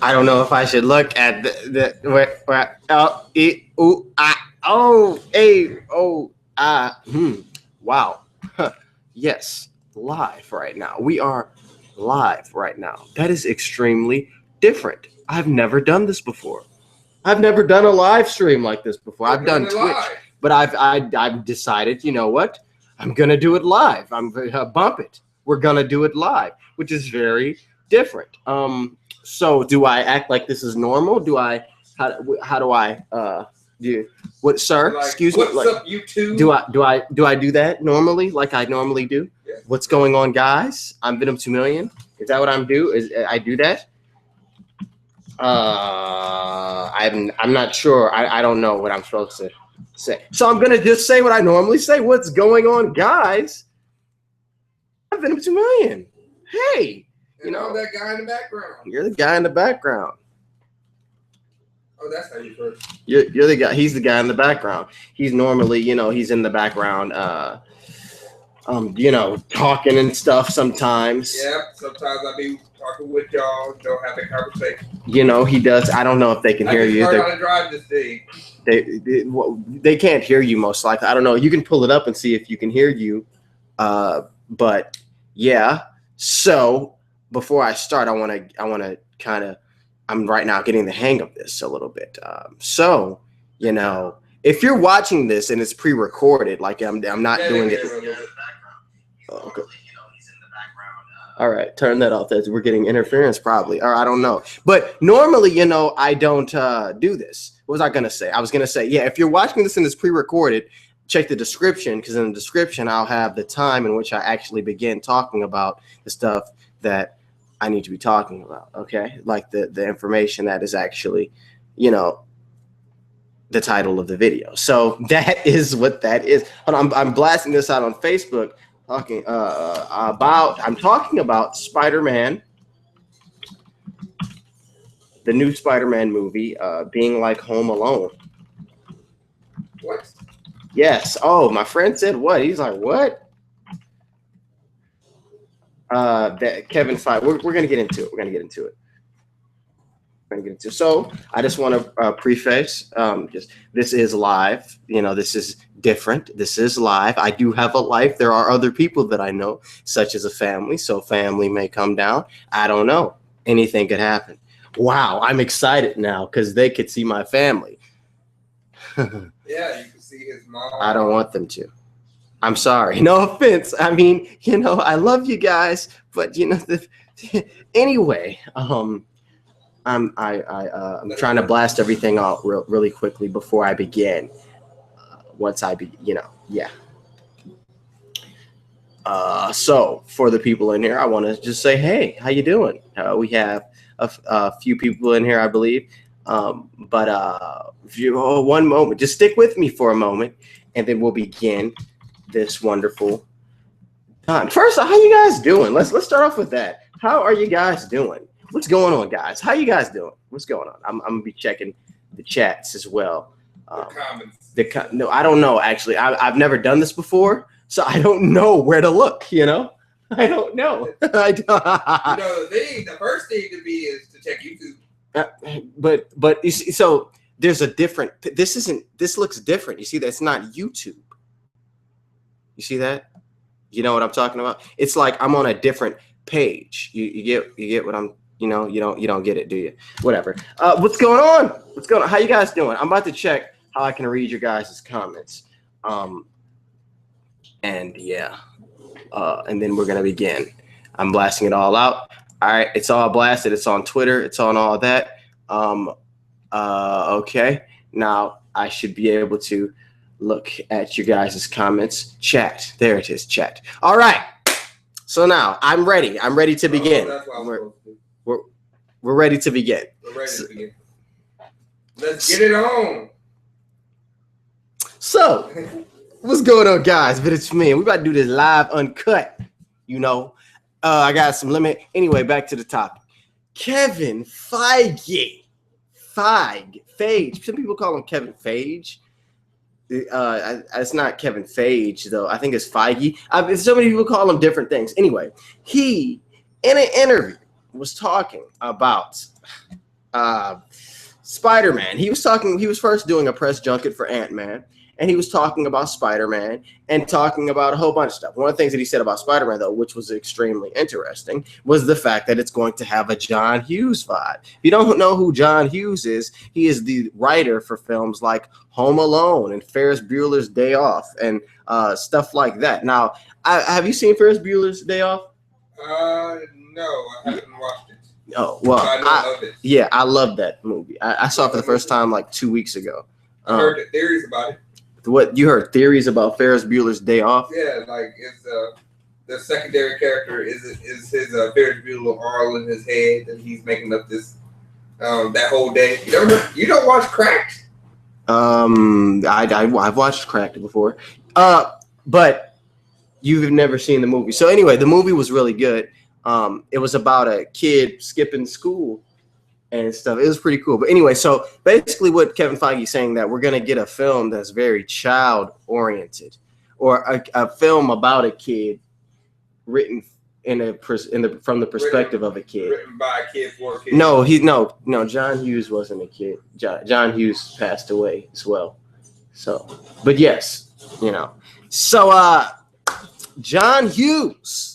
I don't know if I should look at where L E O I O A O I. Wow. Yes, live right now. We are live right now. That is extremely different. I've never done this before. I've never done a live stream like this before. I've done Twitch, live. But I've decided, you know what? I'm gonna do it live. I'm gonna bump it. We're gonna do it live, which is very different. So do I act like this is normal? Do I how do I do what, sir? Like, excuse me. What's up, YouTube? Do I do that normally, like I normally do? Yeah. What's going on, guys? I'm Venom 2 million. Is that what I'm do? Is I do that? I'm not sure. I don't know what I'm supposed to say. So I'm gonna just say what I normally say. What's going on, guys? I'm Venom 2 million. Hey. You know that guy in the background. You're the guy in the background. Oh, that's how you first. You're the guy. He's the guy in the background. He's normally, he's in the background, talking and stuff sometimes. Yeah, sometimes I be talking with y'all, don't have a conversation. He does. I don't know if they can hear you. I learned how to drive this thing. They can't hear you most likely. I don't know. You can pull it up and see if you can hear you. But yeah. So before I start, I want to kind of, I'm right now getting the hang of this a little bit. So, if you're watching this and it's pre-recorded, like I'm not doing it. Oh, okay. All right, turn that off. We're getting interference probably, or I don't know. But normally, I don't do this. What was I gonna say? I was gonna say, yeah, if you're watching this and it's pre-recorded, check the description, because in the description I'll have the time in which I actually begin talking about the stuff that I need to be talking about, okay? Like the information that is actually, the title of the video. So that is what that is. I'm blasting this out on Facebook, talking about Spider-Man, the new Spider-Man movie, being like Home Alone. What? Yes. Oh, my friend said what? He's like, what? That Kevin Feige. We're gonna get into it. So I just want to preface. This is live. This is different. This is live. I do have a life. There are other people that I know, such as a family. So family may come down. I don't know. Anything could happen. Wow, I'm excited now because they could see my family. Yeah, you can see his mom. I don't want them to. I'm sorry. No offense. I mean, I love you guys, but anyway, I'm trying to blast everything out really quickly before I begin. Yeah. So for the people in here, I want to just say, hey, how you doing? We have a few people in here, I believe. But if you one moment, just stick with me for a moment, and then we'll begin this wonderful time. First, how you guys doing? Let's start off with that. How are you guys doing? What's going on, guys? How you guys doing? What's going on? I'm gonna be checking the chats as well. Comments. No, I don't know. Actually, I've never done this before, so I don't know where to look. I don't know. I don't. The first thing to be is to check YouTube. But you see, so there's a different. This looks different. You see, that's not YouTube. You see that? You know what I'm talking about? It's like I'm on a different page. You get what I'm. You don't get it, do you? Whatever. What's going on? How you guys doing? I'm about to check how I can read your guys' comments. And yeah. And then we're gonna begin. I'm blasting it all out. All right, it's all blasted. It's on Twitter. It's on all that. Okay. Now I should be able to look at your guys' comments. Chat. There it is, chat. All right. So now I'm ready. I'm ready to begin. We're ready to begin. Let's get it on. So, what's going on, guys? But it's me. We about to do this live uncut. I got some limit. Anyway, back to the topic. Kevin Feige. Feige. Some people call him Kevin Feige. It's not Kevin Feige, though. I think it's Feige. So many people call him different things. Anyway, he, in an interview, was talking about Spider-Man. He was first doing a press junket for Ant-Man, and he was talking about Spider-Man and talking about a whole bunch of stuff. One of the things that he said about Spider-Man, though, which was extremely interesting, was the fact that it's going to have a John Hughes vibe. If you don't know who John Hughes is, he is the writer for films like Home Alone and Ferris Bueller's Day Off and stuff like that. Now, have you seen Ferris Bueller's Day Off? No, I haven't watched it. Oh, well, I love that movie. I saw it for the first time like 2 weeks ago. I heard the theories about it. What, you heard theories about Ferris Bueller's Day Off? Yeah, like it's the secondary character is his Ferris Bueller all in his head, and he's making up this that whole day. You don't watch Cracked? I've watched Cracked before, but you've never seen the movie. So anyway, the movie was really good. It was about a kid skipping school and stuff. It was pretty cool. But anyway, so basically what Kevin Feige is saying, that we're going to get a film that's very child oriented, or a film about a kid written from the perspective of a kid. Written by a kid for a kid. No, John Hughes wasn't a kid. John Hughes passed away as well. So, but yes, So John Hughes.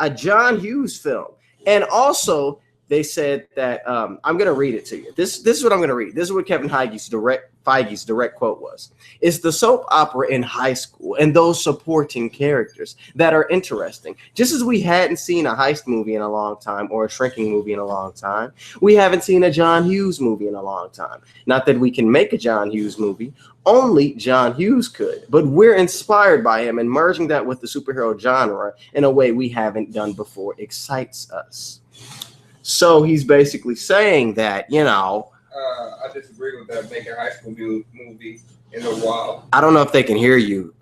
A John Hughes film. And also, they said that I'm going to read it to you. This is what I'm going to read. This is what Kevin Feige's direct quote was. It's the soap opera in high school and those supporting characters that are interesting. Just as we hadn't seen a heist movie in a long time, or a shrinking movie in a long time, we haven't seen a John Hughes movie in a long time. Not that we can make a John Hughes movie. Only John Hughes could, but we're inspired by him, and merging that with the superhero genre in a way we haven't done before excites us. So he's basically saying that, I disagree with that. Make a high school movie in a while. I don't know if they can hear you.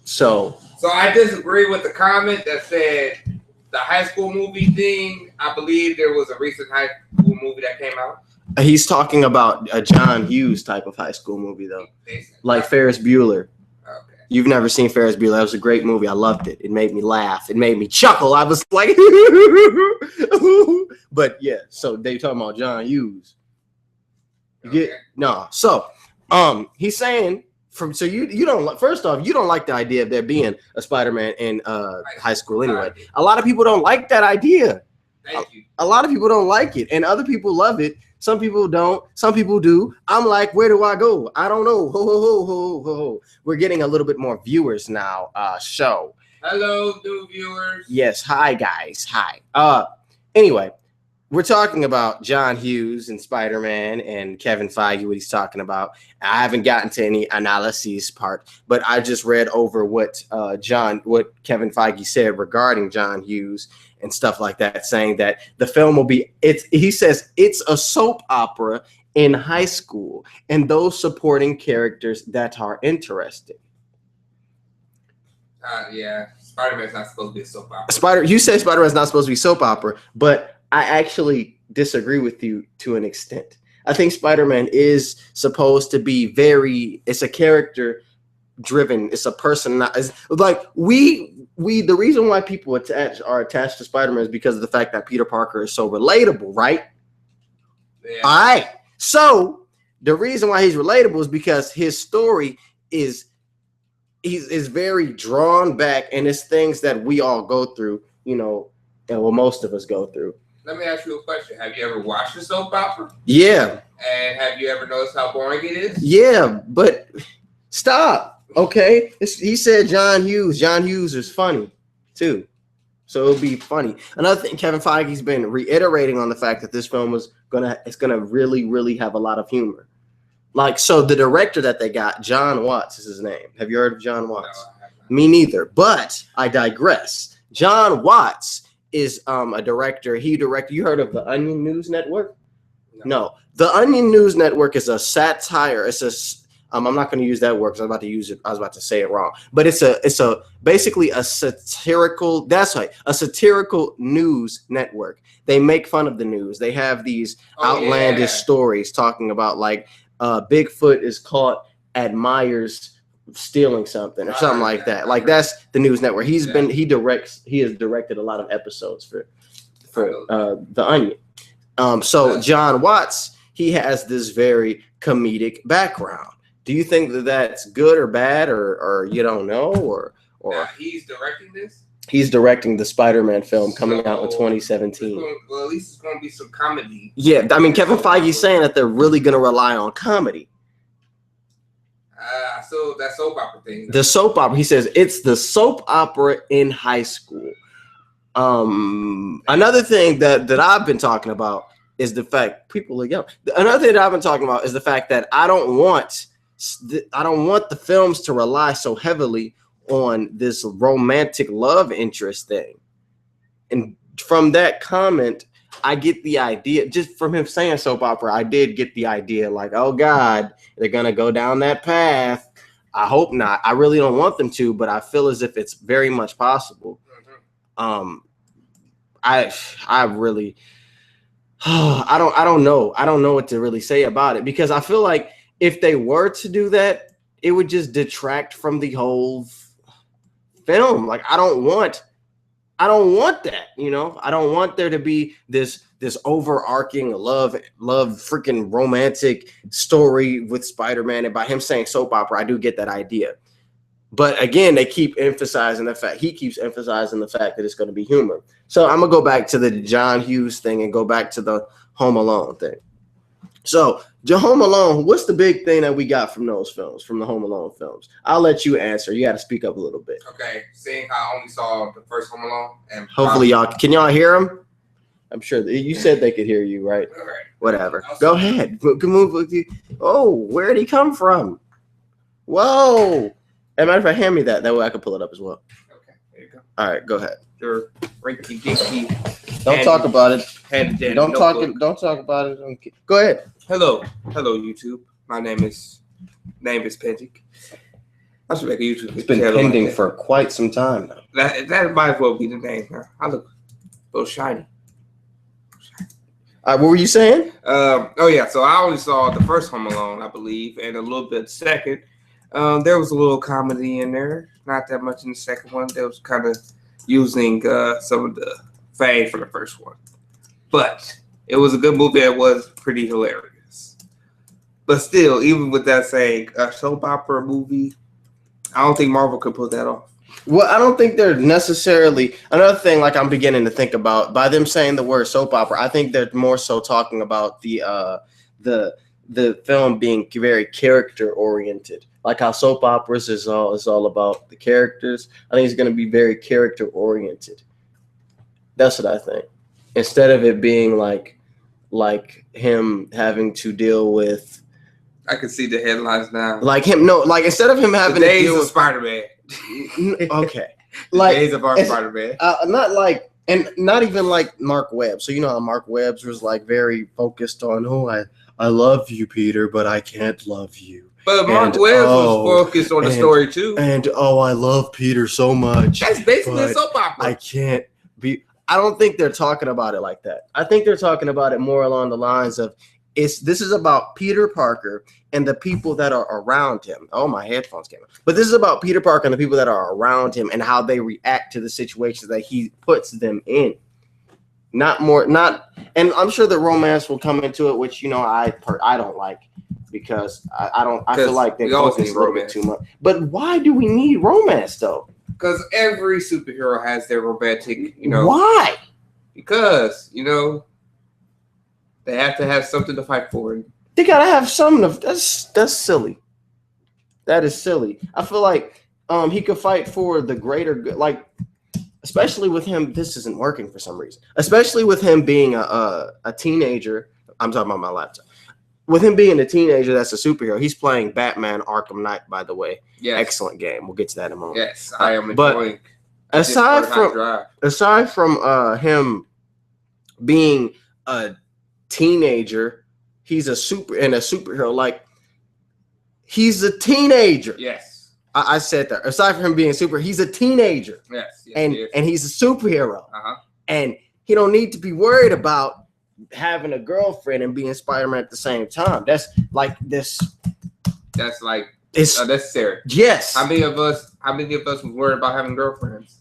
So I disagree with the comment that said the high school movie thing. I believe there was a recent high school movie that came out. He's talking about a John Hughes type of high school movie, though, like Ferris Bueller. Okay. You've never seen Ferris Bueller. That was a great movie. I loved it. It made me laugh. It made me chuckle. I was like, but yeah. So they talking about John Hughes. No. So, he's saying you don't. First off, you don't like the idea of there being a Spider-Man in high school anyway. A lot of people don't like that idea. Thank you. A lot of people don't like it, and other people love it. Some people don't. Some people do. I'm like, where do I go? I don't know. Ho, ho, ho, ho, ho, ho. We're getting a little bit more viewers now. Show. Hello, new viewers. Yes. Hi, guys. Hi. Anyway, we're talking about John Hughes and Spider-Man and Kevin Feige, what he's talking about. I haven't gotten to any analyses part, but I just read over what Kevin Feige said regarding John Hughes and stuff like that, saying that the film will be, he says it's a soap opera in high school and those supporting characters that are interesting. Yeah, Spider-Man's not supposed to be a soap opera. You say Spider-Man's not supposed to be soap opera, but I actually disagree with you to an extent. I think Spider-Man is supposed to be it's a character driven. It's a person. The reason why people are attached to Spider-Man is because of the fact that Peter Parker is so relatable, right? Yeah. All right. So the reason why he's relatable is because his story is very drawn back, and it's things that we all go through, and most of us go through. Let me ask you a question. Have you ever watched a soap opera? Yeah. And have you ever noticed how boring it is? Yeah, but stop. Okay. He said John Hughes. John Hughes is funny too. So it'll be funny. Another thing, Kevin Feige's been reiterating on the fact that this film is gonna really, really have a lot of humor. Like, so the director that they got, John Watts is his name. Have you heard of John Watts? No, me neither. But I digress. John Watts is a director. You heard of the Onion News Network? No. The Onion News Network is a satire. I'm not going to use that word because I was about to say it wrong. But it's basically a satirical. That's right, a satirical news network. They make fun of the news. They have these outlandish stories talking about like Bigfoot is caught at Myers stealing something or something like that. Like that's the news network. He has directed a lot of episodes for the Onion. So John Watts, he has this very comedic background. Do you think that that's good or bad, or you don't know, or now he's directing this? He's directing the Spider-Man film coming out in 2017. Well, at least it's going to be some comedy. Yeah, I mean, Kevin Feige's saying that they're really going to rely on comedy. So that soap opera thing. The soap opera. He says it's the soap opera in high school. Another thing that I've been talking about is the fact people are young. Another thing that I've been talking about is the fact that I don't want the films to rely so heavily on this romantic love interest thing. And from that comment, I get the idea, just from him saying soap opera, I did get the idea like, oh God, they're going to go down that path. I hope not. I really don't want them to, but I feel as if it's very much possible. I really, I don't know. I don't know what to really say about it, because I feel like if they were to do that, it would just detract from the whole film. Like, I don't want that, you know. I don't want there to be this overarching love freaking romantic story with Spider-Man. And by him saying soap opera, I do get that idea. But again, he keeps emphasizing the fact that it's going to be humor. So I'm gonna go back to the John Hughes thing and go back to the Home Alone thing. So Home Alone, what's the big thing that we got from those films, from the Home Alone films? I'll let you answer. You got to speak up a little bit. Okay, seeing how I only saw the first Home Alone, and hopefully can y'all hear him? I'm sure you said they could hear you, right? All right. Whatever. Go ahead. Move with you. Oh, where'd he come from? Whoa. As a matter of fact, hand me that. That way I can pull it up as well. Okay, there you go. All right, go ahead. Your rinky dinky. Don't talk about it. Don't talk about it. Go ahead. Hello, YouTube. My name is Pending. I should make a YouTube. It's been pending for quite some time now. That might as well be the name. I look a little shiny. What were you saying? Oh yeah. So I only saw the first Home Alone, I believe, and a little bit second. There was a little comedy in there. Not that much in the second one. They was kind of using some of the fame from the first one, but it was a good movie. It was pretty hilarious. But still, even with that saying, a soap opera movie, I don't think Marvel could pull that off. Well, I don't think they're necessarily another thing. Like, I'm beginning to think about by them saying the word soap opera. I think they're more so talking about the film being very character oriented, like how soap operas is all about the characters. I think it's going to be very character oriented. That's what I think. Instead of it being like him having to deal with. I can see the headlines now. Like him, no, like instead of him having the days to deal of with Spider-Man. Okay, like days of our Spider-Man. Not like, and not even like Mark Webb. So you know how Mark Webb's was like very focused on, I love you, Peter, but I can't love you. But Mark Webb was focused on the story too. And I love Peter so much. That's basically a soap opera. I can't be. I don't think they're talking about it like that. I think they're talking about it more along the lines of this is about Peter Parker and the people that are around him. Oh, my headphones came out. But this is about Peter Parker and the people that are around him and how they react to the situations that he puts them in. And I'm sure the romance will come into it, which, you know, I don't like, because I feel like they focus a little bit too much. But why do we need romance though? Because every superhero has their romantic, you know. Why? Because, you know, they have to have something to fight for. They gotta have something. That's silly. That is silly. I feel like he could fight for the greater good. Like, especially with him, this isn't working for some reason. Especially with him being a teenager. I'm talking about my laptop. With him being a teenager, that's a superhero. He's playing Batman Arkham Knight, by the way. Yes. Excellent game. We'll get to that in a moment. Yes, I am enjoying. But aside from him being a teenager, he's a superhero. Like, he's a teenager. Yes. I said that. Aside from him being a he's a teenager. Yes. And he's a superhero. Uh-huh. And he don't need to be worried about having a girlfriend and being Spider-Man at the same time. That's like this. That's like it's unnecessary. Yes. How many of us was worried about having girlfriends?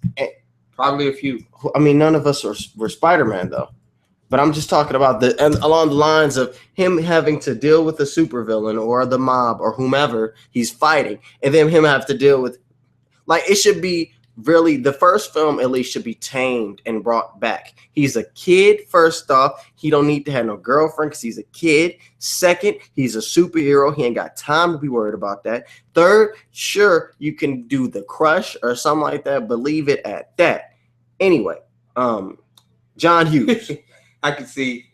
Probably a few. I mean, none of us were Spider-Man though. But I'm just talking about and along the lines of him having to deal with the supervillain or the mob or whomever he's fighting, and then him have to deal with, like, it should be really, the first film at least should be tamed and brought back. He's a kid, first off. He don't need to have no girlfriend because he's a kid. Second, he's a superhero. He ain't got time to be worried about that. Third, sure, you can do the crush or something like that, but leave it at that. Anyway, John Hughes. I can see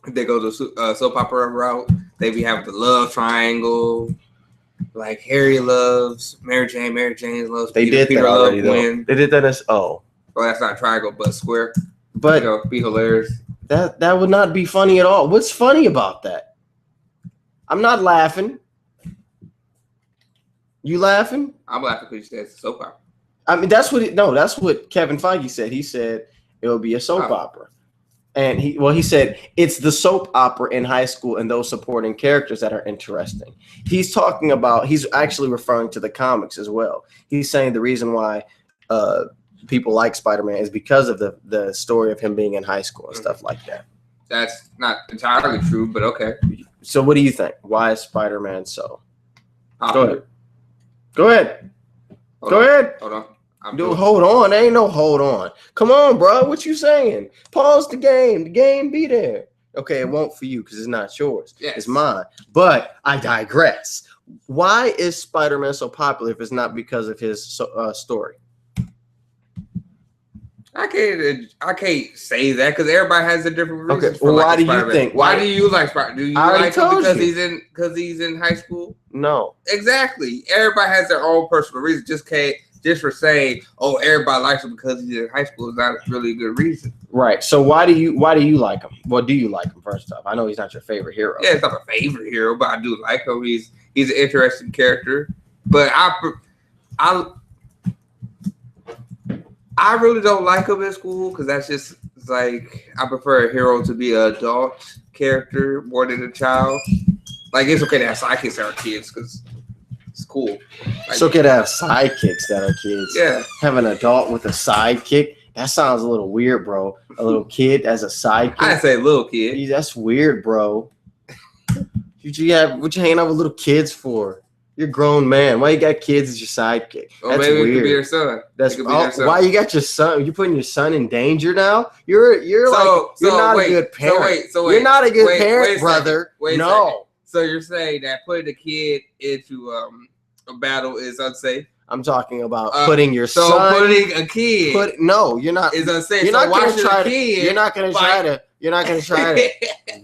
if they go the soap opera route, they be having the love triangle. Like Harry loves Mary Jane loves they Peter. did Peter that already, loves though. Gwen. They did that as Well, that's not triangle, but square. But Be hilarious. That would not be funny at all. What's funny about that? I'm not laughing. You laughing? I'm laughing because you said it's a soap opera. I mean, that's what Kevin Feige said. He said it will be a soap opera. And he said it's the soap opera in high school and those supporting characters that are interesting. He's actually referring to the comics as well. He's saying the reason why people like Spider-Man is because of the story of him being in high school and stuff like that. That's not entirely true, but okay. So what do you think? Why is Spider-Man so? Go ahead. Hold on. Hold on. There ain't no hold on. Come on, bro. What you saying? Pause the game. The game be there. Okay, it won't for you because it's not yours. Yes. It's mine. But I digress. Why is Spider-Man so popular if it's not because of his story? I can't say that because everybody has a different reason. Okay. Well, why do you think? Why do you like Spider-Man? Do you like him because he's in high school? No. Exactly. Everybody has their own personal reason. Just for saying, oh, everybody likes him because he's in high school is not really a good reason. Right. So why do you like him? What do you like him first off? I know he's not your favorite hero. Yeah, it's not my favorite hero, but I do like him. He's an interesting character. But I really don't like him in school because that's just like I prefer a hero to be an adult character more than a child. Like it's okay to have sidekicks that are kids because it's cool. Like, it's okay to have sidekicks that are kids. Yeah. Have an adult with a sidekick. That sounds a little weird, bro. A little kid as a sidekick. I didn't say little kid. That's weird, bro. What you hanging out with little kids for? You're a grown man. Why you got kids as your sidekick? Well, that's maybe weird. it could be their son. Why you got your son? You're putting your son in danger now. You're not a good parent. You're not a good parent, brother. No. So you're saying that putting a kid into a battle is unsafe? I'm talking about putting your son. So putting a kid. You're not. Is unsafe. You're not going to try to. You're not going to try to. You're not going to try to.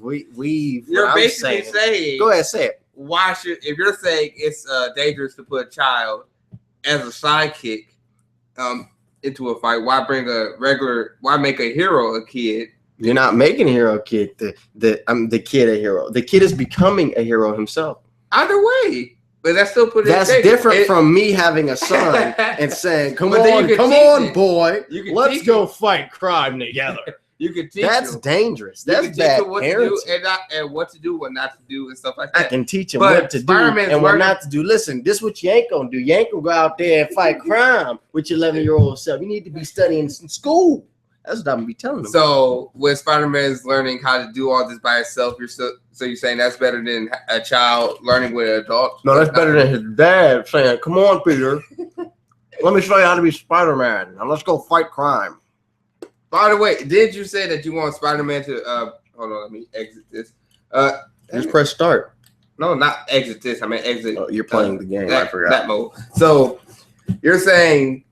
Weave. You're basically saying. Go ahead, say it. If you're saying it's dangerous to put a child as a sidekick into a fight, why make a hero a kid? You're not making a hero a kid. The kid a hero. The kid is becoming a hero himself. Either way. But that's still putting. That's different from me having a son and saying, "Come on, boy, let's go fight crime together." You can teach. That's dangerous. That's bad parenting. And what to do, what not to do, and stuff like that. I can teach him what to do and what not to do. Listen, this is what you ain't gonna do. You ain't gonna go out there and fight crime with your 11-year-old self. You need to be studying in school. That's what I'm gonna be telling them. So when Spider-Man is learning how to do all this by himself, you're saying that's better than a child learning with an adult? No, that's better than his dad saying, "Come on, Peter, let me show you how to be Spider-Man. Now let's go fight crime." By the way, did you say that you want Spider-Man to hold on, let me exit this. Just press start. No, not exit this. I mean exit. Oh, you're playing the game. I forgot. That mode. So you're saying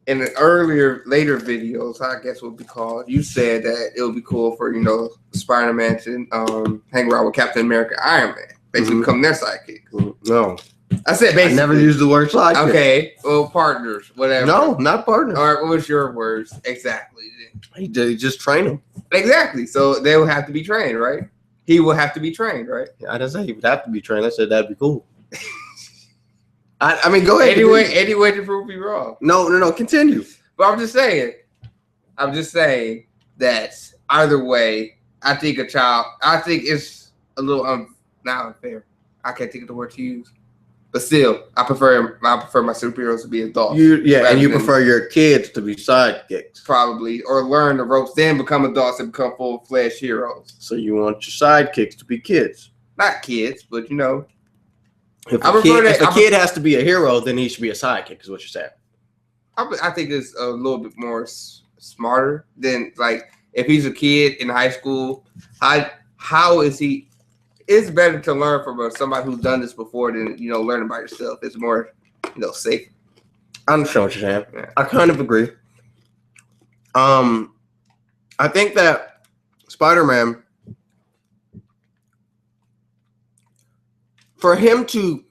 in the later videos, I guess would be called, you said that it would be cool for, Spider-Man to hang around with Captain America, Iron Man, basically become their sidekick. No. I said basically. I never used the word sidekick. Okay, well, partners, whatever. No, not partners. All right, what was your words? Exactly. He just train him. Exactly. So they will have to be trained, right? He will have to be trained, right? I didn't say he would have to be trained. I said that'd be cool. I mean, go ahead. Any way to prove me wrong. No. Continue. But I'm just saying that either way, I think it's a little not unfair. I can't think of the word to use. But still, I prefer my superheroes to be adults. And you prefer your kids to be sidekicks. Probably, or learn the ropes, then become adults and become full-fledged heroes. So you want your sidekicks to be kids. Not kids, but you know. If a kid has to be a hero, then he should be a sidekick, is what you're saying. I think it's a little bit more smarter than, like, if he's a kid in high school, how is he? It's better to learn from somebody who's done this before than, you know, learning by yourself. It's more, you know, safe. I understand what you're saying. Yeah. I kind of agree. I think that Spider-Man, for him to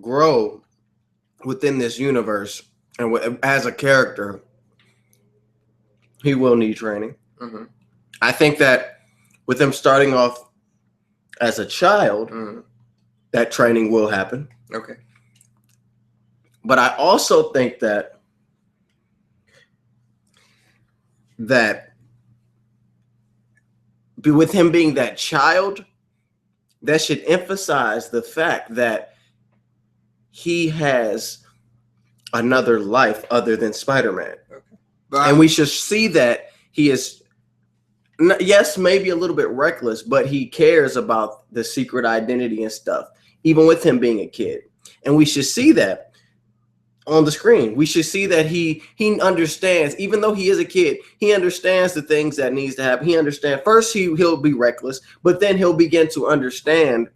grow within this universe and as a character, he will need training. Mm-hmm. I think that with him starting off as a child, that training will happen. Okay. But I also think that with him being that child, that should emphasize the fact that he has another life other than Spider-Man. Okay. And we should see that he is, yes, maybe a little bit reckless, but he cares about the secret identity and stuff, even with him being a kid. And we should see that on the screen. We should see that he understands, even though he is a kid, he understands the things that needs to happen. He understands. First, he'll be reckless, but then he'll begin to understand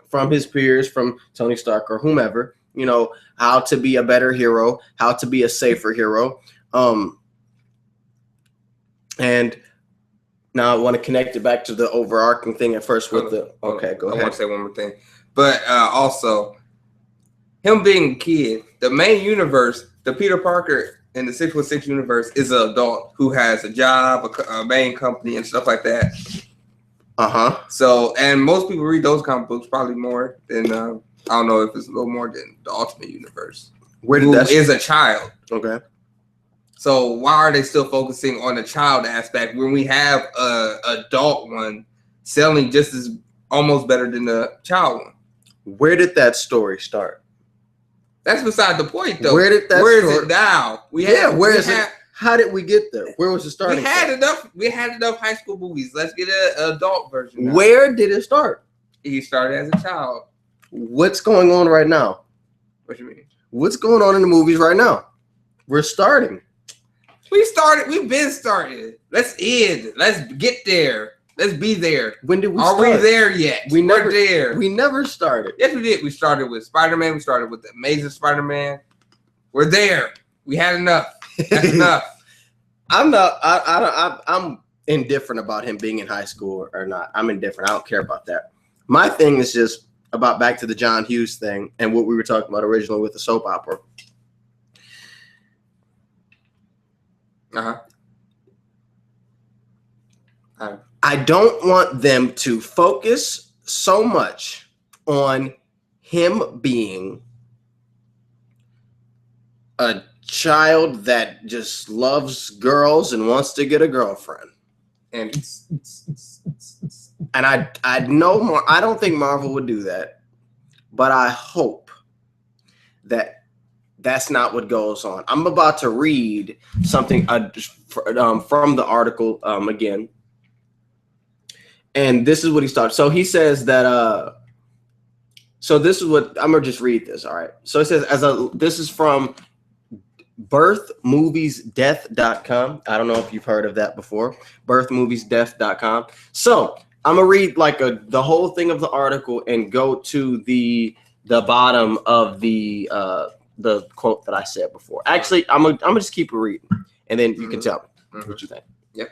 from his peers, from Tony Stark or whomever, you know, how to be a better hero, how to be a safer hero. And now I want to connect it back to the overarching thing at first with go ahead. I want to say one more thing. But also, him being a kid, the main universe, the Peter Parker in the 616 universe is an adult who has a job, a main company, and stuff like that. Uh-huh. So, and most people read those comic books probably more than, I don't know if it's a little more than the Ultimate Universe. Who is a child. Okay. So why are they still focusing on the child aspect when we have a adult one selling just as almost better than the child one? Where did that story start? That's beside the point, though. Where did that Where is it now? Where is it? How did we get there? Where was it starting? We had enough high school movies. Let's get an adult version now. Where did it start? He started as a child. What's going on right now? What you mean? What's going on in the movies right now? We're starting. We've been started. Let's end. Let's get there. Let's be there. When did we start? Are we there yet? We're there. We never started. Yes, we did. We started with Spider-Man. We started with the Amazing Spider-Man. We're there. We had enough. That's enough. I'm indifferent about him being in high school or not. I'm indifferent. I don't care about that. My thing is just about back to the John Hughes thing and what we were talking about originally with the soap opera. Uh-huh. I don't want them to focus so much on him being a child that just loves girls and wants to get a girlfriend. And I know more. I don't think Marvel would do that, but I hope that that's not what goes on. I'm about to read something from the article again. And this is what he started. So he says that, so this is what, I'm going to just read this. All right. So it says, this is from birthmoviesdeath.com. I don't know if you've heard of that before. birthmoviesdeath.com. So I'm going to read like the whole thing of the article and go to the bottom of the quote that I said before. Actually, I'm gonna just keep reading, and then you can tell me what you think. Yep.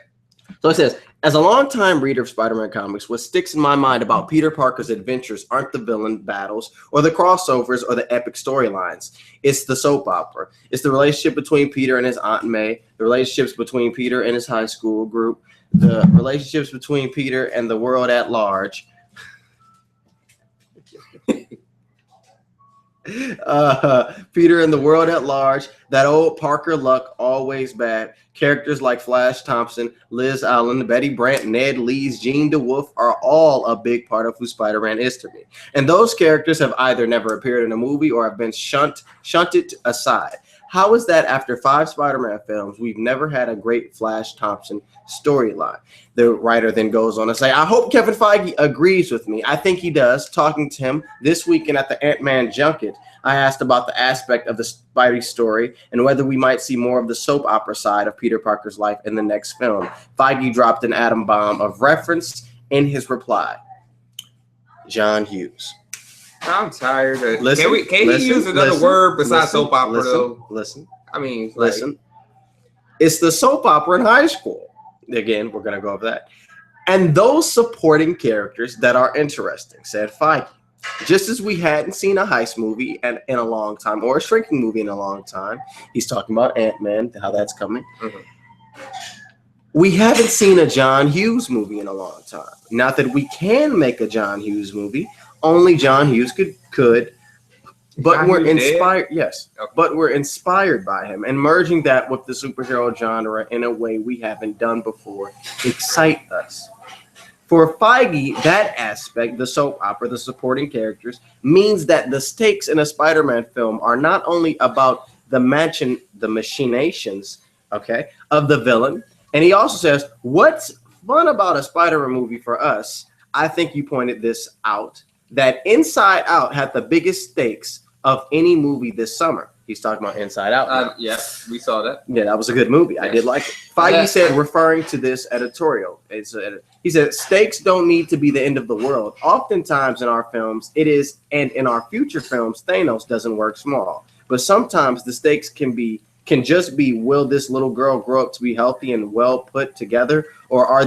So it says, as a longtime reader of Spider-Man comics, what sticks in my mind about Peter Parker's adventures aren't the villain battles or the crossovers or the epic storylines. It's the soap opera. It's the relationship between Peter and his Aunt May, the relationships between Peter and his high school group, the relationships between Peter and the world at large. Peter and the world at large, that old Parker Luck, always bad. Characters like Flash Thompson, Liz Allen, Betty Brant, Ned Lees, Jean DeWolf are all a big part of who Spider-Man is to me. And those characters have either never appeared in a movie or have been shunted aside. How is that after 5 Spider-Man films, we've never had a great Flash Thompson storyline? The writer then goes on to say, I hope Kevin Feige agrees with me. I think he does. Talking to him this weekend at the Ant-Man junket, I asked about the aspect of the Spidey story and whether we might see more of the soap opera side of Peter Parker's life in the next film. Feige dropped an atom bomb of reference in his reply. John Hughes. I'm tired of. Listen, can he use another word besides soap opera though? Listen. I mean, listen. It's the soap opera in high school. Again, we're gonna go over that. And those supporting characters that are interesting, said Feige. Just as we hadn't seen a heist movie in a long time, or a shrinking movie in a long time. He's talking about Ant-Man, how that's coming. Mm-hmm. We haven't seen a John Hughes movie in a long time. Not that we can make a John Hughes movie. Only John Hughes could. But John we're inspired. Dead? Yes. Okay. But we're inspired by him. And merging that with the superhero genre in a way we haven't done before excite us. For Feige, that aspect, the soap opera, the supporting characters, means that the stakes in a Spider-Man film are not only about the machinations, okay, of the villain. And he also says, what's fun about a Spider-Man movie for us, I think you pointed this out, that Inside Out had the biggest stakes of any movie this summer. He's talking about Inside Out. Yeah, we saw that. Yeah, that was a good movie. I did like it. Feige said, referring to this editorial, he said, stakes don't need to be the end of the world. Oftentimes in our films, it is, and in our future films, Thanos doesn't work small. But sometimes the stakes can just be, will this little girl grow up to be healthy and well put together? Or are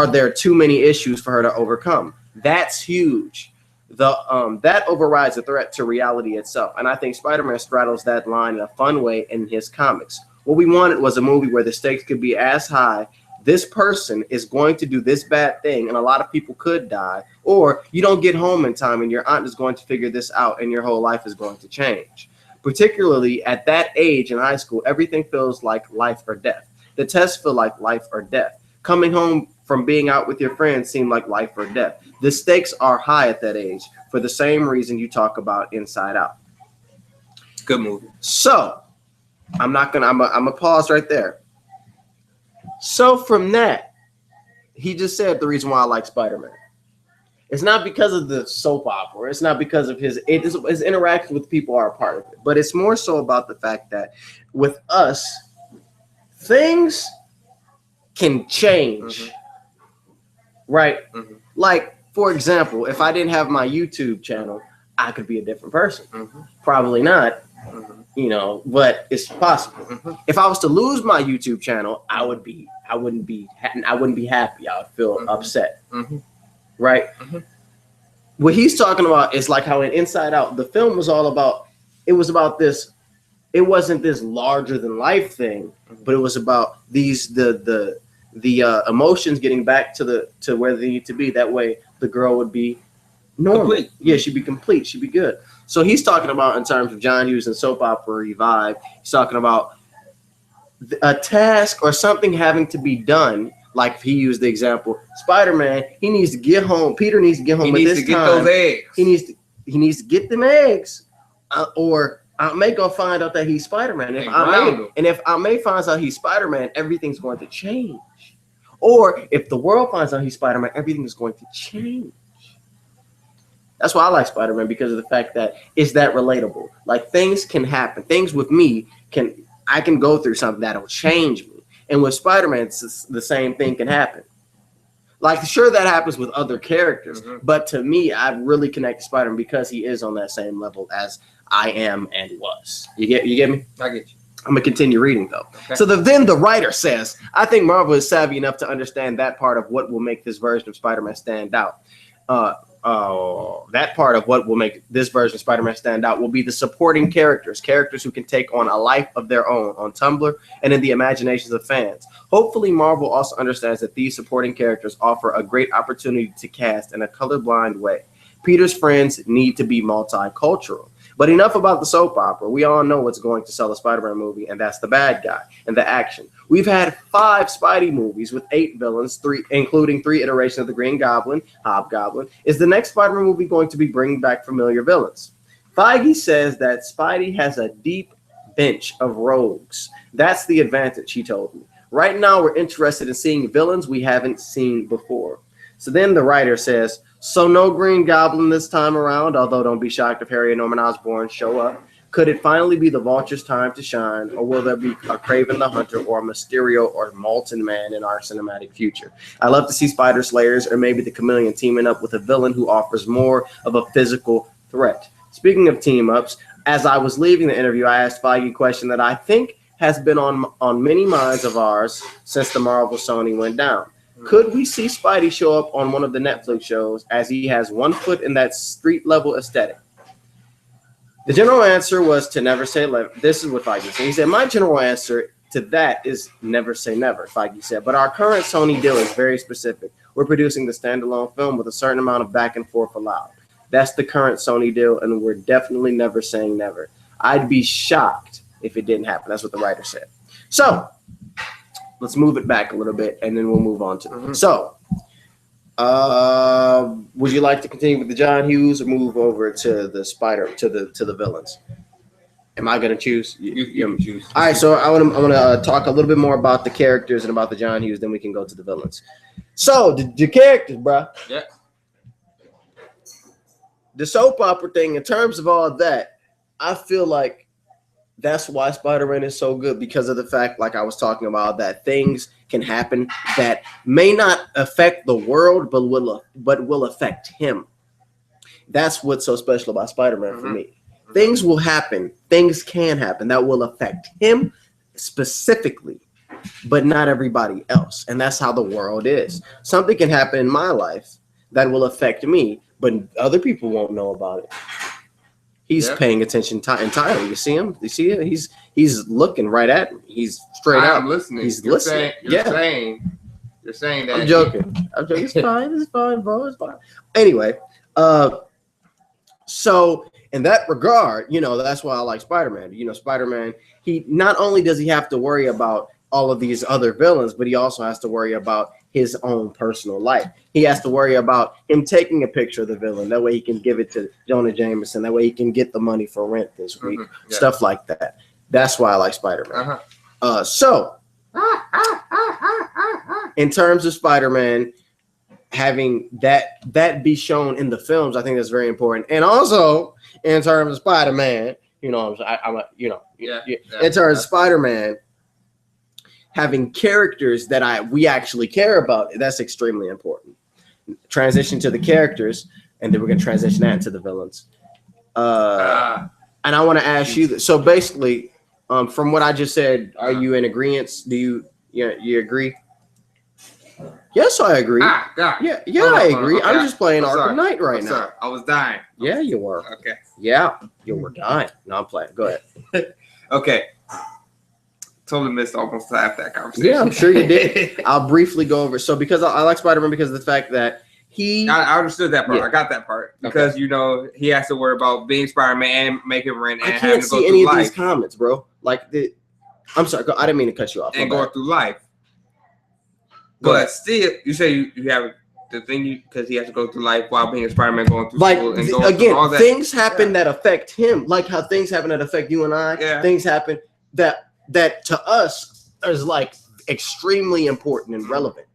there too many issues for her to overcome? That's huge. That overrides the threat to reality itself. And I think Spider-Man straddles that line in a fun way in his comics. What we wanted was a movie where the stakes could be as high. This person is going to do this bad thing, and a lot of people could die. Or you don't get home in time, and your aunt is going to figure this out, and your whole life is going to change. Particularly at that age in high school, everything feels like life or death. The tests feel like life or death. Coming home from being out with your friends seem like life or death. The stakes are high at that age for the same reason you talk about Inside Out. Good movie. So I'm gonna pause right there. So from that, he just said the reason why I like Spider-Man. It's not because of the soap opera. It's not because of his interaction with people are a part of it. But it's more so about the fact that with us, things can change. Mm-hmm. Right? Mm-hmm. Like, for example, if I didn't have my YouTube channel, I could be a different person. Mm-hmm. Probably not, but it's possible. Mm-hmm. If I was to lose my YouTube channel, I wouldn't be happy. I would feel upset. Mm-hmm. Right? Mm-hmm. What he's talking about is like how in Inside Out, the film was all about, it wasn't this larger than life thing, but it was about the emotions getting back to where they need to be. That way the girl would be normal. Complete. Yeah, she'd be complete. She'd be good. So he's talking about in terms of John Hughes and soap opera vibe. He's talking about a task or something having to be done. Like he used the example, Spider-Man, he needs to get home. Peter needs to get home at this time. He needs to get those eggs. He needs to get them eggs, or Aunt May gonna find out that he's Spider-Man. If Aunt May finds out he's Spider-Man, everything's going to change. Or if the world finds out he's Spider-Man, everything is going to change. That's why I like Spider-Man, because of the fact that it's that relatable. Like things can happen. Things with me I can go through something that'll change me. And with Spider-Man, it's the same thing can happen. Like, sure, that happens with other characters, but to me, I really connect to Spider-Man because he is on that same level as I am and was. You get me? I get you. I'm gonna continue reading though. Okay. So then the writer says, I think Marvel is savvy enough to understand that part of what will make this version of Spider-Man stand out. That part of what will make this version of Spider-Man stand out will be the supporting characters who can take on a life of their own on Tumblr and in the imaginations of fans. Hopefully, Marvel also understands that these supporting characters offer a great opportunity to cast in a colorblind way. Peter's friends need to be multicultural, But enough about the soap opera. We all know what's going to sell a Spider-Man movie, and that's the bad guy and the action. We've had 5 Spidey movies with 8 villains, including 3 iterations of the Green Goblin, Hobgoblin. Is the next Spider-Man movie going to be bringing back familiar villains? Feige says that Spidey has a deep bench of rogues. That's the advantage, he told me. Right now, we're interested in seeing villains we haven't seen before. So then the writer says, so no Green Goblin this time around, although don't be shocked if Harry and Norman Osborn show up. Could it finally be the Vulture's time to shine, or will there be a Kraven the Hunter or a Mysterio or Molten Man in our cinematic future? I love to see Spider Slayers or maybe the Chameleon teaming up with a villain who offers more of a physical threat. Speaking of team-ups, as I was leaving the interview, I asked Feige a question that I think has been on many minds of ours since the Marvel Sony went down. Could we see Spidey show up on one of the Netflix shows as he has one foot in that street-level aesthetic? The general answer was to never say never. This is what Feige said. He said, my general answer to that is never say never, Feige said. But our current Sony deal is very specific. We're producing the standalone film with a certain amount of back and forth allowed. That's the current Sony deal, and we're definitely never saying never. I'd be shocked if it didn't happen. That's what the writer said. So let's move it back a little bit, and then we'll move on to So, would you like to continue with the John Hughes or move over to the to the villains? Am I gonna choose? You choose. All right. So I want to talk a little bit more about the characters and about the John Hughes. Then we can go to the villains. So the characters, bro. Yeah. The soap opera thing. In terms of all that, I feel like that's why Spider-Man is so good, because of the fact, like I was talking about, that things can happen that may not affect the world, but will affect him. That's what's so special about Spider-Man for me. Things will happen. Things can happen that will affect him specifically, but not everybody else. And that's how the world is. Something can happen in my life that will affect me, but other people won't know about it. He's paying attention entirely. You see him? You see it? He's looking right at me. He's straight up. I'm listening. He's you're listening. Saying, you're saying that. I'm joking. It's fine. It's fine, bro. It's fine. Anyway, so in that regard, that's why I like Spider-Man. Spider-Man, he not only does he have to worry about all of these other villains, but he also has to worry about his own personal life. He has to worry about him taking a picture of the villain. That way he can give it to Jonah Jameson. That way he can get the money for rent this week. Stuff like that. That's why I like Spider-Man. So, in terms of Spider-Man, having that be shown in the films, I think that's very important. And also, in terms of Spider-Man, in terms of Spider-Man, having characters that we actually care about, that's extremely important. Transition to the characters, and then we're going to transition that into the villains. And I want to ask you, so basically, from what I just said, are you in agreement? Do you agree? Yes, I agree. Yeah, I agree. Okay. I'm just playing Arkham Knight right now. Sorry. I was dying. Yeah, you were. Okay. Yeah, you were dying. No, I'm playing. Go ahead. Okay. Totally missed almost half that conversation. Yeah, I'm sure you did. I'll briefly go over. So because I like Spider-Man because of the fact that I understood that part. Yeah. I got that part because he has to worry about being Spider-Man and making rent. And I can't see any of these comments, bro. I'm sorry. I didn't mean to cut you off. And going through life. But still, you say you have the thing because he has to go through life while being Spider-Man, going through school and going through all that. Things happen that affect him, like how things happen that affect you and I. Yeah. Things happen that to us is like extremely important and relevant,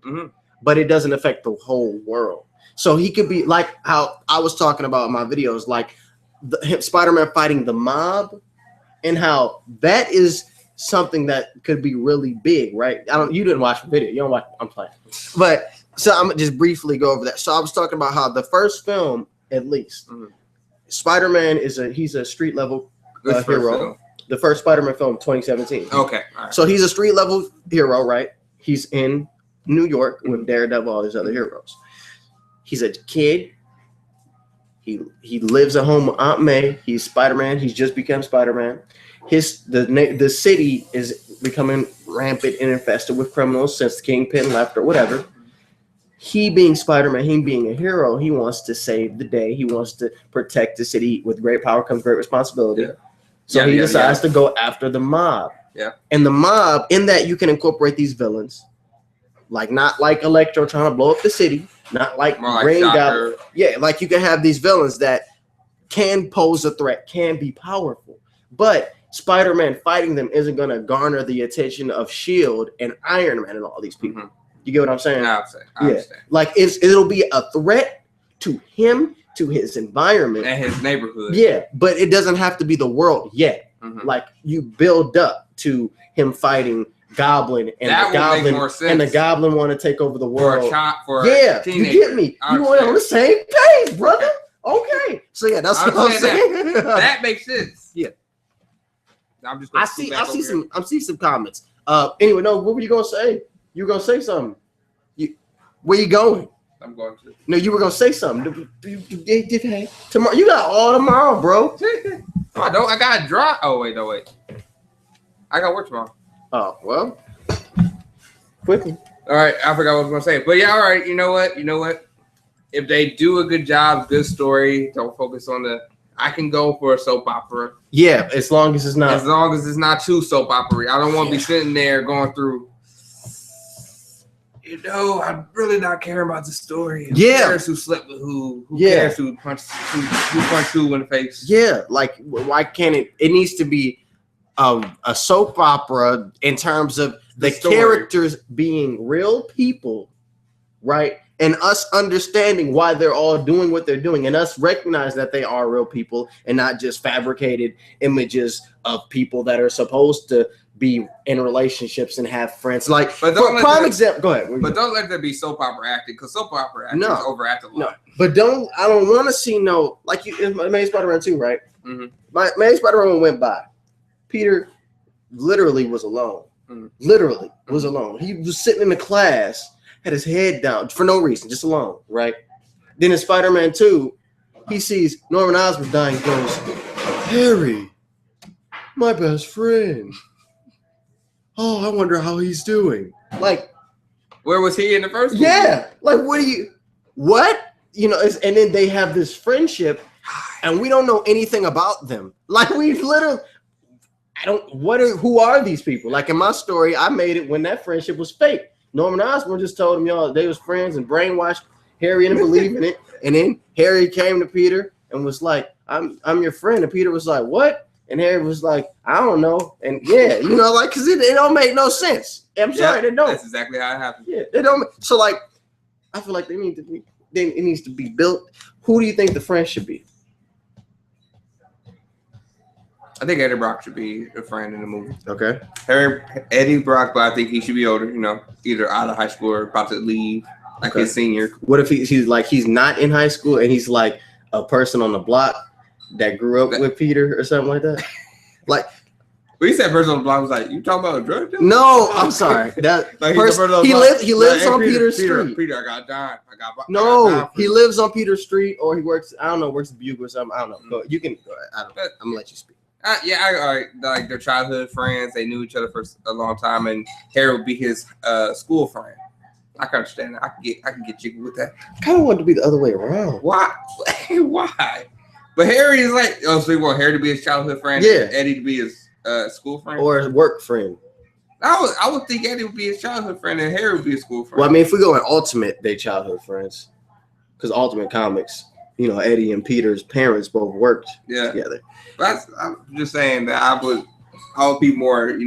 but it doesn't affect the whole world. So he could be like how I was talking about in my videos, like Spider-Man fighting the mob, and how that is something that could be really big, right? You didn't watch the video. You don't watch. I'm playing, but so I'm gonna just briefly go over that. So I was talking about how the first film, at least, Spider-Man he's a street level hero. The first Spider-Man film, 2017. Okay. All right. So he's a street level hero, right? He's in New York with Daredevil, all these other heroes. He's a kid. He lives at home with Aunt May. He's Spider-Man. He's just become Spider-Man. The city is becoming rampant and infested with criminals since the Kingpin left or whatever. he being Spider-Man, him being a hero, he wants to save the day. He wants to protect the city. With great power comes great responsibility. Yeah. So he decides to go after the mob. Yeah. And the mob, in that you can incorporate these villains, like not like Electro trying to blow up the city, not like Green Goblin. Yeah, like you can have these villains that can pose a threat, can be powerful. But Spider-Man fighting them isn't going to garner the attention of S.H.I.E.L.D. and Iron Man and all these people. Mm-hmm. You get what I'm saying? I understand. Like it'll be a threat to him, to his environment. And his neighborhood. Yeah, but it doesn't have to be the world yet. Mm-hmm. Like you build up to him fighting Goblin and that the Goblin make more sense. And the Goblin want to take over the world. Yeah, you get me. You want on the same page, brother. Okay. So yeah, that's what I'm saying. That makes sense. Yeah. I'm just I see some comments. Anyway, no, what were you gonna say? You were gonna say something. Where you going? I'm going to. No, you were gonna say something. Tomorrow, you got all tomorrow, bro. I don't. I got to draw. Oh wait, no wait. I got work tomorrow. Oh well. Quickly. All right, I forgot what I was gonna say, but yeah, all right. You know what? If they do a good job, good story, don't focus on the. I can go for a soap opera. Yeah, as long as it's not. As long as it's not too soap opera. I don't want to be sitting there going through. I'm really not caring about the story. Who cares who slept with who? Who cares who punched who in the face? Yeah, like why can't it? It needs to be a soap opera in terms of the characters being real people, right? And us understanding why they're all doing what they're doing, and us recognize that they are real people and not just fabricated images of people that are supposed to be in relationships and have friends. Like, for prime example, go ahead. But don't let there be soap opera acting, because soap opera acting is overact a lot. No, but I don't want to see like Amazing Spider-Man 2, right? Mm-hmm. My Amazing Spider-Man went by. Peter literally was alone. Mm-hmm. Literally was alone. He was sitting in the class, had his head down for no reason, just alone, right? Then in Spider-Man 2, he sees Norman Osborn dying. He goes, Harry, my best friend. Oh, I wonder how he's doing. Like, where was he in the first one? Yeah. Like, what? And then they have this friendship and we don't know anything about them. Like, we literally, who are these people? Like in my story, I made it when that friendship was fake. Norman Osborn just told him, y'all, they was friends and brainwashed Harry into believing it. And then Harry came to Peter and was like, I'm your friend. And Peter was like, what? And Harry was like, I don't know. And yeah, because it don't make no sense. I'm sorry, they don't. That's exactly how it happened. Yeah, they don't. So like, I feel like it needs to be built. Who do you think the friend should be? I think Eddie Brock should be a friend in the movie. Okay. Eddie Brock, but I think he should be older, either out of high school or about to leave, like his senior. What if he's not in high school and he's like a person on the block that grew up with Peter or something like that? Like, when you said person on the block, was like, you talking about a drug dealer? No, I'm sorry. That like he lives on Peter's street. Peter, I got dime. No, he lives on Peter's street, or he works. I don't know, works at Bugle or something. I don't know. Mm-hmm. You can. I'm gonna let you speak. All right. Like their childhood friends, they knew each other for a long time, and Harry would be his school friend. I can understand that. I can get jiggy with that. I kind of want it to be the other way around. Why? Why? But Harry is like, so you want Harry to be his childhood friend? Yeah. Eddie to be his school friend? Or his work friend. I would think Eddie would be his childhood friend and Harry would be his school friend. Well, I mean, if we go in Ultimate, they childhood friends. Because Ultimate Comics, Eddie and Peter's parents both worked together. I'm just saying that I would be more,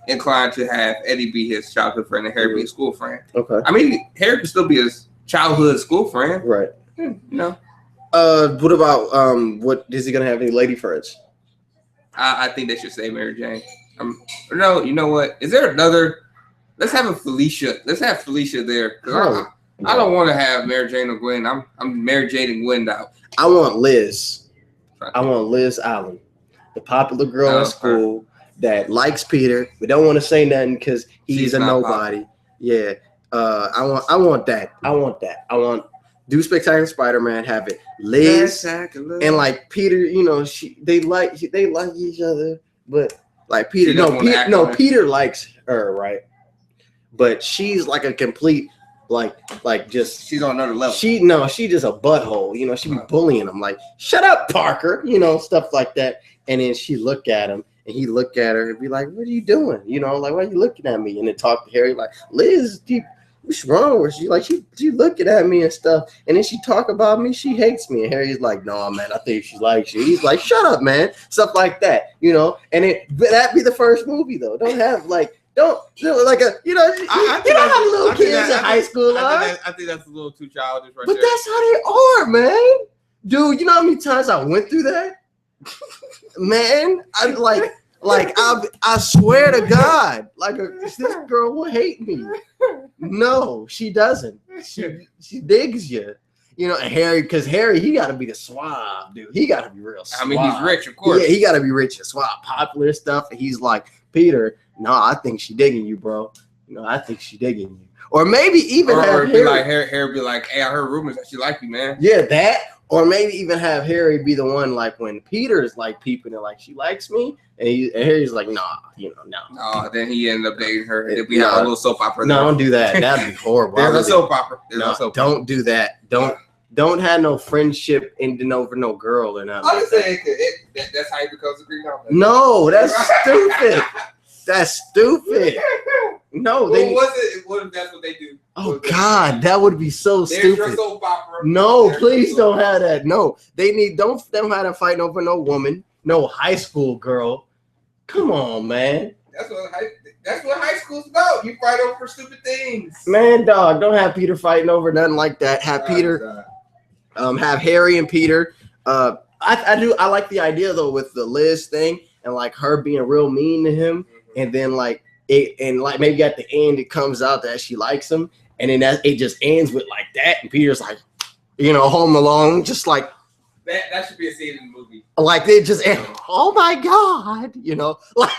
inclined to have Eddie be his childhood friend and Harry be his school friend. Okay. I mean, Harry could still be his childhood school friend. Right. What about what is he gonna have any lady friends? I think they should say Mary Jane. No, you know what? Is there another? Let's have a Felicia. Let's have Felicia there. I don't want to have Mary Jane or Gwen. I'm Mary Jane and Gwen out. I want Liz. I want Liz Allen, the popular girl in school that likes Peter, but don't want to say nothing because he's a nobody. Popular. Yeah. I want that. I want do Spectacular Spider-Man, have it Liz and like Peter, they like each other, but like Peter, Peter likes her, right? But she's like a complete like just she's on another level. She just a butthole. You know, she be bullying him like, shut up, Parker. You know, stuff like that. And then she look at him, and he look at her and be like, what are you doing? You know, like, why are you looking at me? And then talk to Harry like, Liz, what's wrong with you? Like, she looking at me and stuff. And then she talk about me. She hates me. And Harry's like, no, man, I think she likes you. He's like, shut up, man. Stuff like that, you know. And that be the first movie though. Don't have like. Don't like a you know you know how little kids in high school are. I think that's a little too childish, right but there. That's how they are, man. Dude, you know how many times I went through that? Man, I'm like I swear to God, like this girl will hate me. No, she doesn't. She digs you. You know, and Harry, because Harry, he got to be the suave, dude. He got to be real suave. I mean, he's rich, of course. Yeah, he got to be rich and suave, popular stuff. And he's like, Peter, no, I think she digging you, bro. You know, I think she digging you. Or maybe even or have be like Harry be like, hey, I heard rumors that she like you, man. Yeah, that. Or maybe even have Harry be the one like when Peter's like peeping and like she likes me, and Harry's like, nah, you know, no. Oh, then he ended up dating her. And then we have a little soap opera. No, don't do that. That'd be horrible. There's a soap opera. Don't do that. Don't have no friendship ending over no girl or nothing. I'm just saying that's how he becomes a Green Goblin. No, that's stupid. That's stupid. No, what if that's what they do? Oh God, that would be so stupid. Your soap opera. No, please don't have that. No, don't have them fighting over no woman, no high school girl. Come on, man. That's what high school's about. You fight over stupid things. Man, dog, don't have Peter fighting over nothing like that. Have Peter, have Harry and Peter. I like the idea though with the Liz thing and like her being real mean to him, and then like maybe at the end it comes out that she likes him, and then it just ends with like that, and Peter's like, you know, home alone, just like that should be a scene in the movie. Like they just, oh my God, you know, like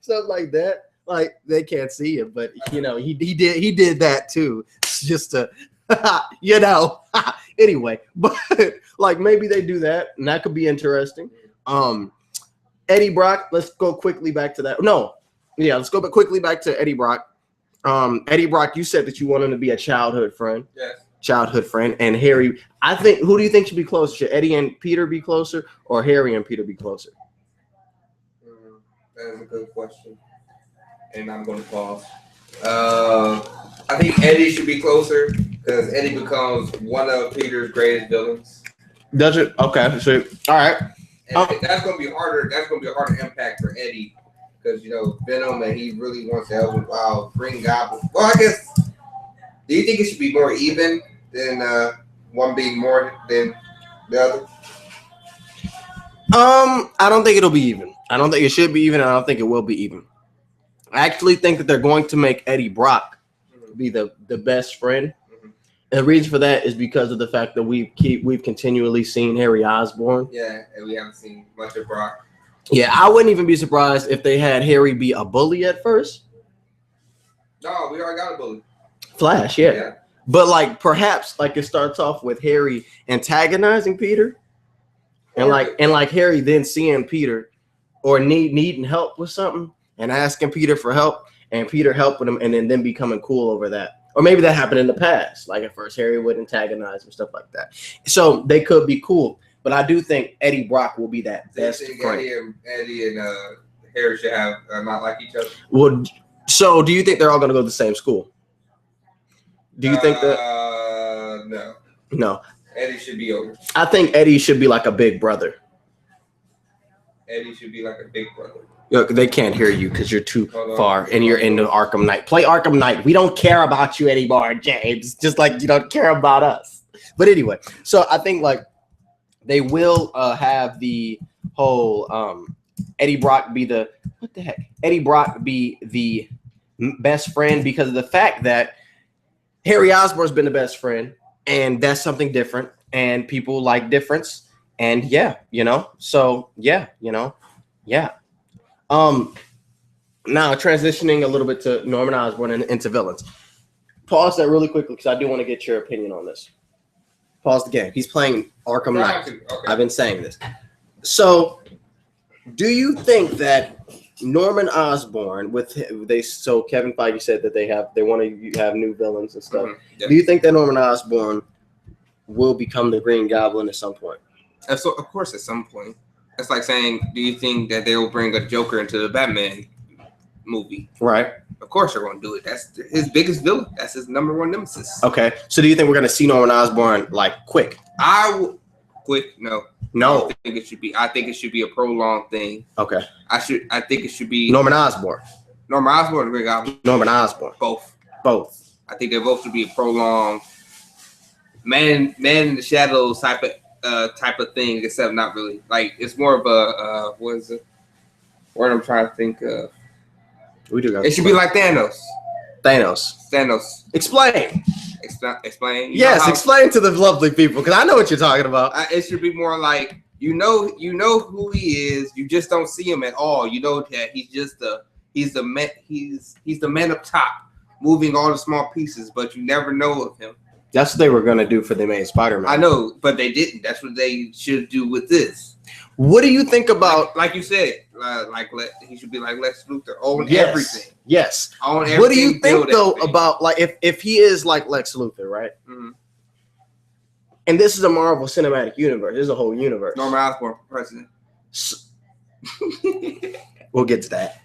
stuff like that. Like they can't see it, but you know, he did that too, just to, you know. Anyway, but like maybe they do that, and that could be interesting. Eddie Brock. Let's go quickly back to that. No, yeah, let's go quickly back to Eddie Brock. Eddie Brock, you said that you want him to be a childhood friend. Yes. Childhood friend. And Harry, I think, who do you think should be closer? Should Eddie and Peter be closer, or Harry and Peter be closer? That is a good question. And I'm going to pause. I think Eddie should be closer because Eddie becomes one of Peter's greatest villains. Does it? Okay. So, all right. And that's going to be harder. That's going to be a harder impact for Eddie because, you know, Venom, and he really wants to help bring Goblin. Well, I guess, do you think it should be more even than one being more than the other? I don't think it'll be even. I don't think it should be even. And I don't think it will be even. I actually think that they're going to make Eddie Brock be the best friend. Mm-hmm. And the reason for that is because of the fact that we've continually seen Harry Osborn. Yeah, and we haven't seen much of Brock. Yeah, I wouldn't even be surprised if they had Harry be a bully at first. No, we already got a bully. Flash, yeah. But like perhaps like it starts off with Harry antagonizing Peter, and like Harry then seeing Peter or needing help with something and asking Peter for help, and Peter helping him, and then becoming cool over that. Or maybe that happened in the past. Like at first Harry would antagonize and stuff like that. So they could be cool. But I do think Eddie Brock will be that best friend. Eddie and Harry should have not like each other. Well, so do you think they're all going to go to the same school? Do you think that? No. No. Eddie should be over. I think Eddie should be like a big brother. Eddie should be like a big brother. Look, they can't hear you because you're too far and you're into Arkham Knight. Play Arkham Knight. We don't care about you anymore, James. Just like you don't care about us. But anyway, so I think like they will have the whole Eddie Brock be the Eddie Brock be the best friend because of the fact that Harry Osborn's been the best friend, and that's something different, and people like difference, and yeah, you know. So yeah, you know, yeah. Now transitioning a little bit to Norman Osborn and into villains. Pause that really quickly because I do want to get your opinion on this. Pause the game. He's playing Arkham Knight. Okay. I've been saying this. So, do you think that Norman Osborn so Kevin Feige said that they want to have new villains and stuff. Yeah. Do you think that Norman Osborn will become the Green Goblin at some point? So of course, at some point, it's like saying, do you think that they will bring a Joker into the Batman movie? Right. Of course, they're going to do it. That's his biggest villain. That's his number one nemesis. Okay. So do you think we're going to see Norman Osborn like quick? No. No. I think it should be. I think it should be a prolonged thing. Okay. I think it should be Norman Osborn. Norman Osborn and Green Goblin. Norman Osborn. Both. Both. I think they both should be a prolonged man in the shadows type of thing. Except not really. Like it's more of a what is it? Word I'm trying to think of. We do. It should be like Thanos. Explain. Explain. Yes, explain to the lovely people because I know what you're talking about. It should be more like you know who he is. You just don't see him at all. You know that he's the man up top, moving all the small pieces, but you never know of him. That's what they were gonna do for the main Spider-Man. I know, but they didn't. That's what they should do with this. What do you think about? Like you said, he should be like Lex Luthor, own everything. Yes. Own everything. What do you think though about like if he is like Lex Luthor, right? Mm-hmm. And this is a Marvel Cinematic Universe. This is a whole universe. Norman Osborn, president. We'll get to that.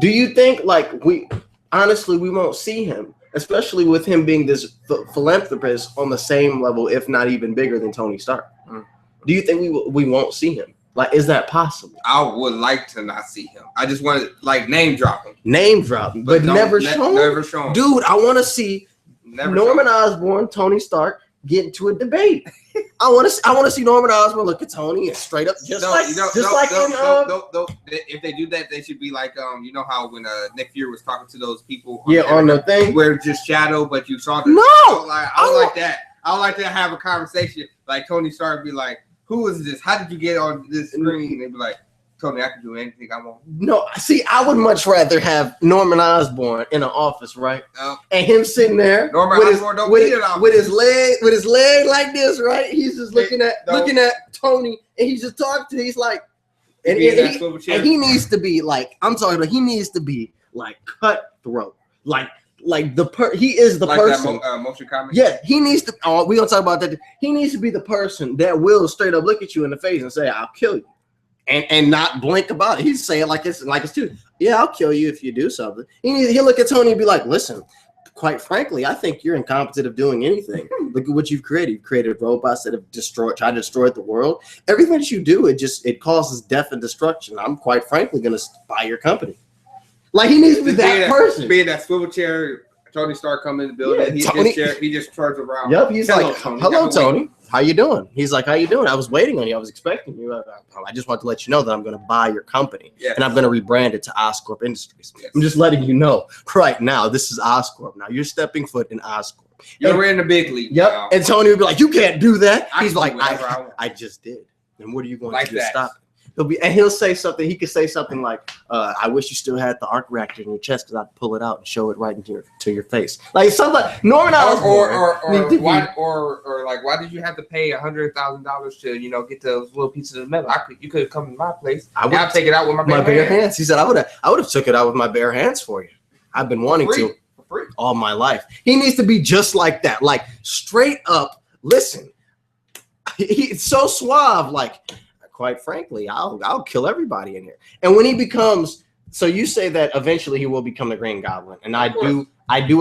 Do you think like we won't see him, especially with him being this philanthropist on the same level, if not even bigger than Tony Stark? Mm. Do you think we won't see him? Like, is that possible? I would like to not see him. I just want to like name drop him. Name drop him, but never show him. Never show him. Dude, I want to see Norman Osborn, Tony Stark get into a debate. I want to see Norman Osborn look at Tony and straight up if they do that, they should be like you know how when Nick Fury was talking to those people on the thing where it's just shadow, but you saw the I don't like that. I would like to have a conversation like Tony Stark be like, who is this? How did you get on this screen? And they'd be like, Tony, I can do anything I want. No, see, I would much rather have Norman Osborn in an office, right? And him sitting there with his leg like this, right? He's just looking at Tony, and he's just talking to. He's like, and he needs to be like, I'm talking about. He needs to be like cutthroat, he is the person. That motion comment. Yeah, he needs to. We're gonna talk about that. He needs to be the person that will straight up look at you in the face and say, "I'll kill you." And not blink about it. He's saying like it's true. Yeah, I'll kill you if you do something. He'll look at Tony and be like, listen, quite frankly, I think you're incompetent of doing anything. Look at what you've created. You've created robots that have tried to destroy the world. Everything that you do, it causes death and destruction. I'm quite frankly going to buy your company. Like he needs to be that person. Being that swivel chair, Tony Stark come in the building. Yeah, he just turns around. Yep, he's like, hello, Tony. How you doing? He's like, how you doing? I was waiting on you. I was expecting you. I just want to let you know that I'm going to buy your company. Yes. And I'm going to rebrand it to Oscorp Industries. Yes. I'm just letting you know right now, this is Oscorp. Now you're stepping foot in Oscorp. You're in the big league. Yep. Now. And Tony would be like, you can't do that. He's like, I I just did. And what are you going like to do to stop it? He'll say something. He could say something like, "I wish you still had the arc reactor in your chest because I'd pull it out and show it right into your face." Like something. Norman Osborn. Or like, why did you have to pay $100,000 to get those little pieces of metal? You could have come to my place. I'll take it out with my bare hands. He said, "I would have took it out with my bare hands for you. I've been wanting to for free all my life." He needs to be just like that, like straight up. Listen, he's so suave, like. Quite frankly, I'll kill everybody in here. And when he becomes, so you say that eventually he will become the Green Goblin, and I do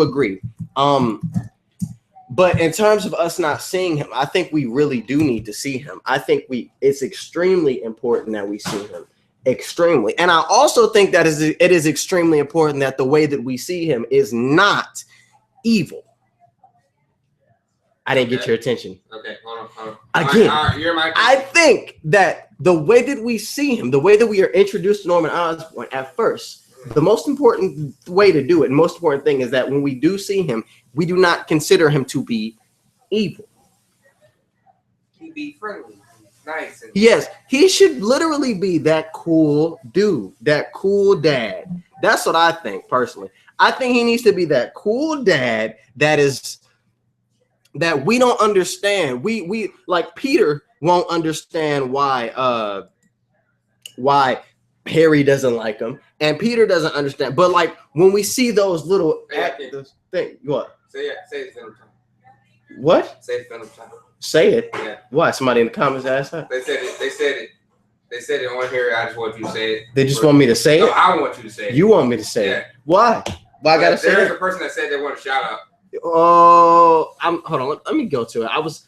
agree. But in terms of us not seeing him, I think we really do need to see him. I think it's extremely important that we see him. Extremely. And I also think that it is extremely important that the way that we see him is not evil. I didn't get your attention. Okay, hold on. Again, all right, you're my I think that the way that we see him, the way that we are introduced to Norman Osborn at first, the most important way to do it, and most important thing is that when we do see him, we do not consider him to be evil. He be friendly, nice. Yes, he should literally be that cool dude, that cool dad. That's what I think personally. I think he needs to be that cool dad that we don't understand. We like Peter won't understand why Harry doesn't like him, and Peter doesn't understand. But like when we see those little thing, what? Say it Venom time. What? Say it Venom time. Say it. Yeah. Why? Somebody in the comments asked that. They said it on here. I just want you to say it. They just want me to say No, it. I want you to say it. You want me to say it? Why? Why I gotta say There's it? a person that said they want a shout out. Oh, hold on. Let me go to it. I forgot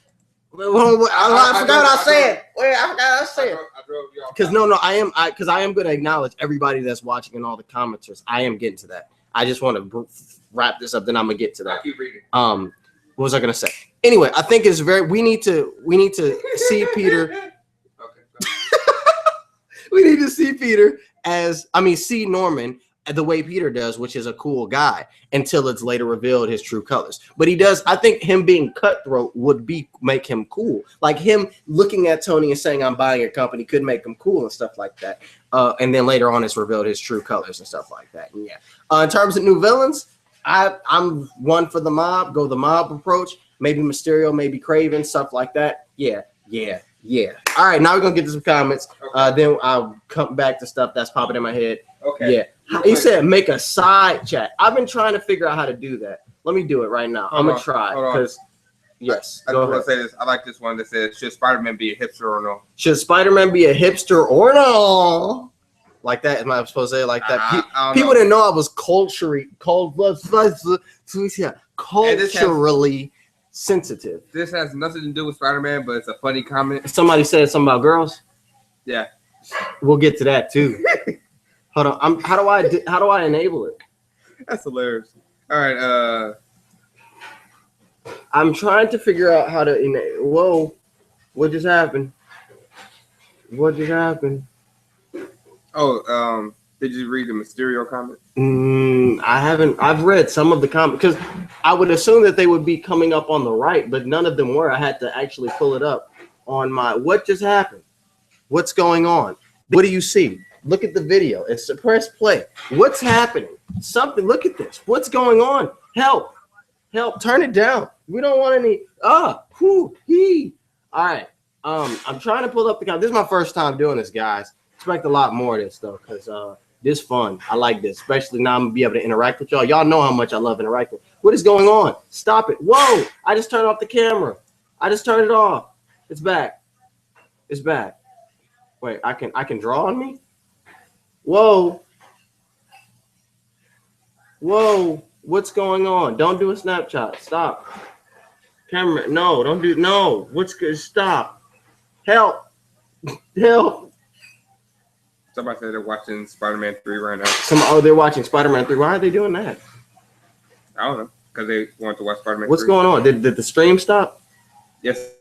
what I said. Wait, I forgot what I said. I drove you off. Because I am going to acknowledge everybody that's watching and all the commenters. I am getting to that. I just want to wrap this up. Then I'm gonna get to that. I keep reading. What was I gonna say? Anyway, I think it's we need to see Peter. Okay. We need to see Peter see Norman the way Peter does, which is a cool guy, until it's later revealed his true colors. But he does, I think him being cutthroat would make him cool. Like him looking at Tony and saying, I'm buying your company could make him cool and stuff like that. And then later on it's revealed his true colors and stuff like that. And yeah. In terms of new villains, I'm one for the mob, go the mob approach, maybe Mysterio, maybe Kraven, stuff like that. Yeah. All right, now we're gonna get to some comments. Okay. Then I'll come back to stuff that's popping in my head. Okay. Yeah. He said make a side chat. I've been trying to figure out how to do that. Let me do it right now. I'm gonna try because yes. I just want to say this. I like this one that says, "Should Spider-Man be a hipster or no?" Should Spider-Man be a hipster or no? Like that? Am I supposed to say it like that? People didn't know I was culturally sensitive. This has nothing to do with Spider-Man, but it's a funny comment. Somebody said something about girls. Yeah. We'll get to that too. Hold on. How do I enable it? That's hilarious. All right. I'm trying to figure out how to enable. Whoa. What just happened? Oh, did you read the Mysterio comment? I haven't. I've read some of the comments because I would assume that they would be coming up on the right, but none of them were. I had to actually pull it up on my. What just happened? What's going on? What do you see? Look at the video. It's press play. What's happening? Something. Look at this. What's going on? Help! Turn it down. We don't want any. All right. I'm trying to pull up the comment. This is my first time doing this, guys. Expect a lot more of this though, because this is fun. I like this, especially now I'm gonna be able to interact with y'all. Y'all know how much I love interacting. What is going on? Stop it! Whoa! I just turned off the camera. I just turned it off. It's back. Wait, I can draw on me. Whoa! What's going on? Don't do a Snapchat. Stop. Camera. No, don't do. No. What's good? Stop. Help. Somebody said they're watching Spider-Man 3 right now. They're watching Spider-Man 3. Why are they doing that? I don't know. Because they want to watch Spider-Man 3. What's going on? Did the stream stop? Yes.